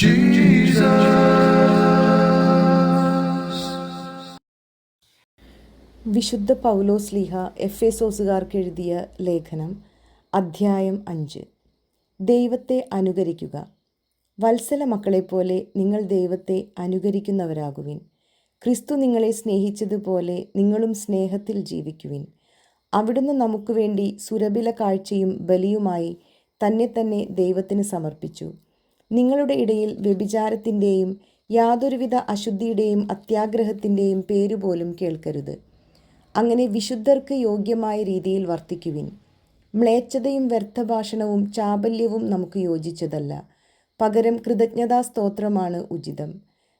Jesus. വിശുദ്ധ പൗലോസ്ലീഹ എഫേസോസുകാർക്ക് എഴുതിയ ലേഖനം അധ്യായം 5. ദൈവത്തെ അനുകരിക്കുക. വത്സല മക്കളെപ്പോലെ നിങ്ങൾ ദൈവത്തെ അനുകരിക്കുന്നവരാകുവിൻ. ക്രിസ്തു നിങ്ങളെ സ്നേഹിച്ചതുപോലെ നിങ്ങളും സ്നേഹത്തിൽ ജീവിക്കുവിൻ. അവിടുന്ന് നമുക്ക് വേണ്ടി സുരഭില കാഴ്ചയും ബലിയുമായി തന്നെ ദൈവത്തിന് സമർപ്പിച്ചു. നിങ്ങളുടെ ഇടയിൽ വ്യഭിചാരത്തിൻ്റെയും യാതൊരുവിധ അശുദ്ധിയുടെയും അത്യാഗ്രഹത്തിൻ്റെയും പേരുപോലും കേൾക്കരുത്. അങ്ങനെ വിശുദ്ധർക്ക് യോഗ്യമായ രീതിയിൽ വർത്തിക്കുവിൻ. മ്ലേച്ഛതയും വ്യർത്ഥഭാഷണവും ചാബല്യവും നമുക്ക് യോജിച്ചതല്ല. പകരം കൃതജ്ഞതാ സ്തോത്രമാണ് ഉചിതം.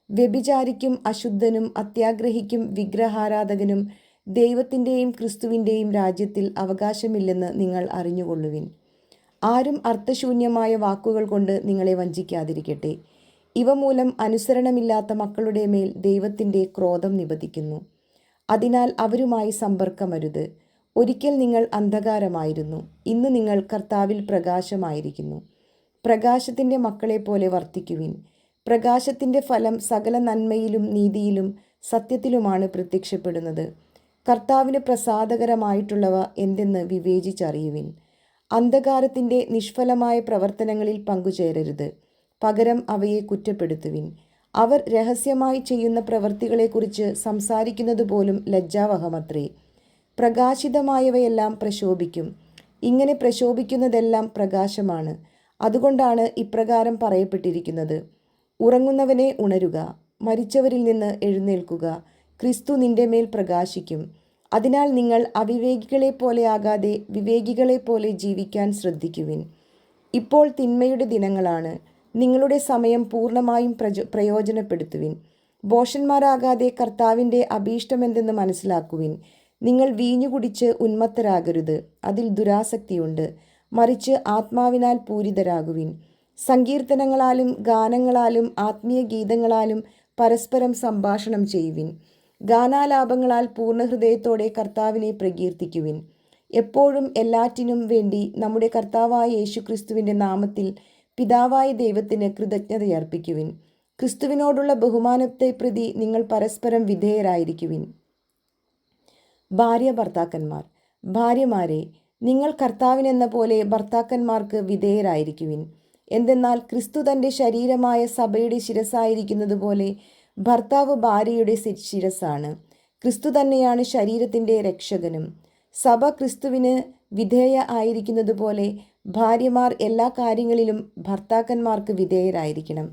വ്യഭിചാരിക്കും അശുദ്ധനും അത്യാഗ്രഹിക്കും വിഗ്രഹാരാധകനും ദൈവത്തിൻ്റെയും ക്രിസ്തുവിൻ്റെയും രാജ്യത്തിൽ അവകാശമില്ലെന്ന് നിങ്ങൾ അറിഞ്ഞുകൊള്ളുവിൻ. ആരും അർത്ഥശൂന്യമായ വാക്കുകൾ കൊണ്ട് നിങ്ങളെ വഞ്ചിക്കാതിരിക്കട്ടെ. ഇവ മൂലം അനുസരണമില്ലാത്ത മക്കളുടെ മേൽ ദൈവത്തിൻ്റെ ക്രോധം നിപതിക്കുന്നു. അതിനാൽ അവരുമായി സമ്പർക്കമരുത്. ഒരിക്കൽ നിങ്ങൾ അന്ധകാരമായിരുന്നു, ഇന്ന് നിങ്ങൾ കർത്താവിൽ പ്രകാശമായിരിക്കുന്നു. പ്രകാശത്തിൻ്റെ മക്കളെപ്പോലെ വർത്തിക്കുവിൻ. പ്രകാശത്തിൻ്റെ ഫലം സകല നന്മയിലും നീതിയിലും സത്യത്തിലുമാണ് പ്രത്യക്ഷപ്പെടുന്നത്. കർത്താവിന് പ്രസാദകരമായിട്ടുള്ളവ എന്തെന്ന് വിവേചിച്ചറിയുവിൻ. അന്ധകാരത്തിൻ്റെ നിഷ്ഫലമായ പ്രവർത്തനങ്ങളിൽ പങ്കുചേരരുത്. പകരം അവയെ കുറ്റപ്പെടുത്തുവിൻ. അവർ രഹസ്യമായി ചെയ്യുന്ന പ്രവൃത്തികളെക്കുറിച്ച് സംസാരിക്കുന്നത് പോലും ലജ്ജാവഹമത്രേ. പ്രകാശിതമായവയെല്ലാം പ്രശോഭിക്കും. ഇങ്ങനെ പ്രശോഭിക്കുന്നതെല്ലാം പ്രകാശമാണ്. അതുകൊണ്ടാണ് ഇപ്രകാരം പറയപ്പെട്ടിരിക്കുന്നത്: ഉറങ്ങുന്നവനെ ഉണരുക, മരിച്ചവരിൽ നിന്ന് എഴുന്നേൽക്കുക, ക്രിസ്തു നിന്റെ മേൽ പ്രകാശിക്കും. അതിനാൽ നിങ്ങൾ അവിവേകികളെപ്പോലെ ആകാതെ വിവേകികളെപ്പോലെ ജീവിക്കാൻ ശ്രദ്ധിക്കുവിൻ. ഇപ്പോൾ തിന്മയുടെ ദിനങ്ങളാണ്. നിങ്ങളുടെ സമയം പൂർണ്ണമായും പ്രയോജനപ്പെടുത്തുവിൻ. ഭോഷന്മാരാകാതെ കർത്താവിൻ്റെ അഭീഷ്ടമെന്തെന്ന് മനസ്സിലാക്കുവിൻ. നിങ്ങൾ വീഞ്ഞു കുടിച്ച് ഉന്മത്തരാകരുത്, അതിൽ ദുരാസക്തിയുണ്ട്. മറിച്ച് ആത്മാവിനാൽ പൂരിതരാകുവിൻ. സങ്കീർത്തനങ്ങളാലും ഗാനങ്ങളാലും ആത്മീയ ഗീതങ്ങളാലും പരസ്പരം സംഭാഷണം ചെയ്യുവിൻ. ഗാനാലാപങ്ങളാൽ പൂർണ്ണ ഹൃദയത്തോടെ കർത്താവിനെ പ്രകീർത്തിക്കുവിൻ. എപ്പോഴും എല്ലാറ്റിനും വേണ്ടി നമ്മുടെ കർത്താവായ യേശുക്രിസ്തുവിൻ്റെ നാമത്തിൽ പിതാവായ ദൈവത്തിന് കൃതജ്ഞതയർപ്പിക്കുവിൻ. ക്രിസ്തുവിനോടുള്ള ബഹുമാനത്തെ പ്രതി നിങ്ങൾ പരസ്പരം വിധേയരായിരിക്കുവിൻ. ഭർത്താക്കന്മാർ. ഭാര്യമാരെ, നിങ്ങൾ കർത്താവിനെന്ന പോലെ ഭർത്താക്കന്മാർക്ക് വിധേയരായിരിക്കുവിൻ. എന്തെന്നാൽ ക്രിസ്തു തൻ്റെ ശരീരമായ സഭയുടെ ശിരസായിരിക്കുന്നത് പോലെ ഭർത്താവ് ഭാര്യയുടെ ശിരസാണ്. ക്രിസ്തു തന്നെയാണ് ശരീരത്തിൻ്റെ രക്ഷകനും. സഭ ക്രിസ്തുവിന് വിധേയ ആയിരിക്കുന്നത് പോലെ ഭാര്യമാർ എല്ലാ കാര്യങ്ങളിലും ഭർത്താക്കന്മാർക്ക് വിധേയരായിരിക്കണം.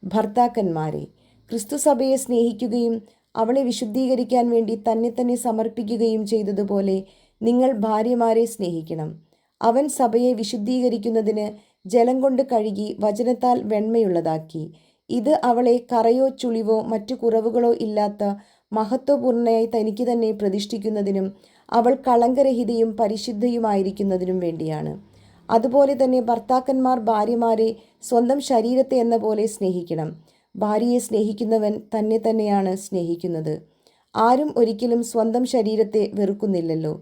ഭർത്താക്കന്മാരെ, ക്രിസ്തു സഭയെ സ്നേഹിക്കുകയും അവളെ വിശുദ്ധീകരിക്കാൻ വേണ്ടി തന്നെ സമർപ്പിക്കുകയും ചെയ്തതുപോലെ നിങ്ങൾ ഭാര്യമാരെ സ്നേഹിക്കണം. അവൻ സഭയെ വിശുദ്ധീകരിക്കുന്നതിന് ജലം കൊണ്ട് കഴുകി വചനത്താൽ വെണ്മയുള്ളതാക്കി. ഇത് അവളെ കറയോ ചുളിവോ മറ്റു കുറവുകളോ ഇല്ലാത്ത മഹത്വപൂർണ്ണയായി തനിക്ക് തന്നെ പ്രതിഷ്ഠിക്കുന്നതിനും അവൾ കളങ്കരഹിതയും പരിശുദ്ധയുമായിരിക്കുന്നതിനും വേണ്ടിയാണ്. അതുപോലെ തന്നെ ഭർത്താക്കന്മാർ ഭാര്യമാരെ സ്വന്തം ശരീരത്തെ എന്ന പോലെ സ്നേഹിക്കണം. ഭാര്യയെ സ്നേഹിക്കുന്നവൻ തന്നെയാണ് സ്നേഹിക്കുന്നത്. ആരും ഒരിക്കലും സ്വന്തം ശരീരത്തെ വെറുക്കുന്നില്ലല്ലോ.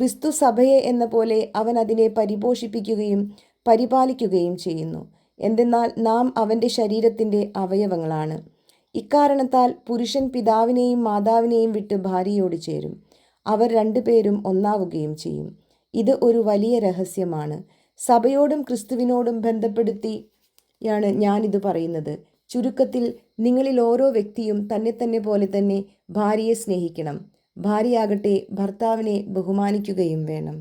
ക്രിസ്തു സഭയെ എന്ന പോലെ അവൻ അതിനെ പരിപോഷിപ്പിക്കുകയും പരിപാലിക്കുകയും ചെയ്യുന്നു. എന്തെന്നാൽ നാം അവൻ്റെ ശരീരത്തിൻ്റെ അവയവങ്ങളാണ്. ഇക്കാരണത്താൽ പുരുഷൻ പിതാവിനെയും മാതാവിനെയും വിട്ട് ഭാര്യയോട് ചേരും, അവർ രണ്ടുപേരും ഒന്നാവുകയും ചെയ്യും. ഇത് ഒരു വലിയ രഹസ്യമാണ്. സഭയോടും ക്രിസ്തുവിനോടും ബന്ധപ്പെടുത്തിയാണ് ഞാനിത് പറയുന്നത്. ചുരുക്കത്തിൽ, നിങ്ങളിൽ ഓരോ വ്യക്തിയും തന്നെ പോലെ തന്നെ ഭാര്യയെ സ്നേഹിക്കണം. ഭാര്യയാകട്ടെ ഭർത്താവിനെ ബഹുമാനിക്കുകയും വേണം.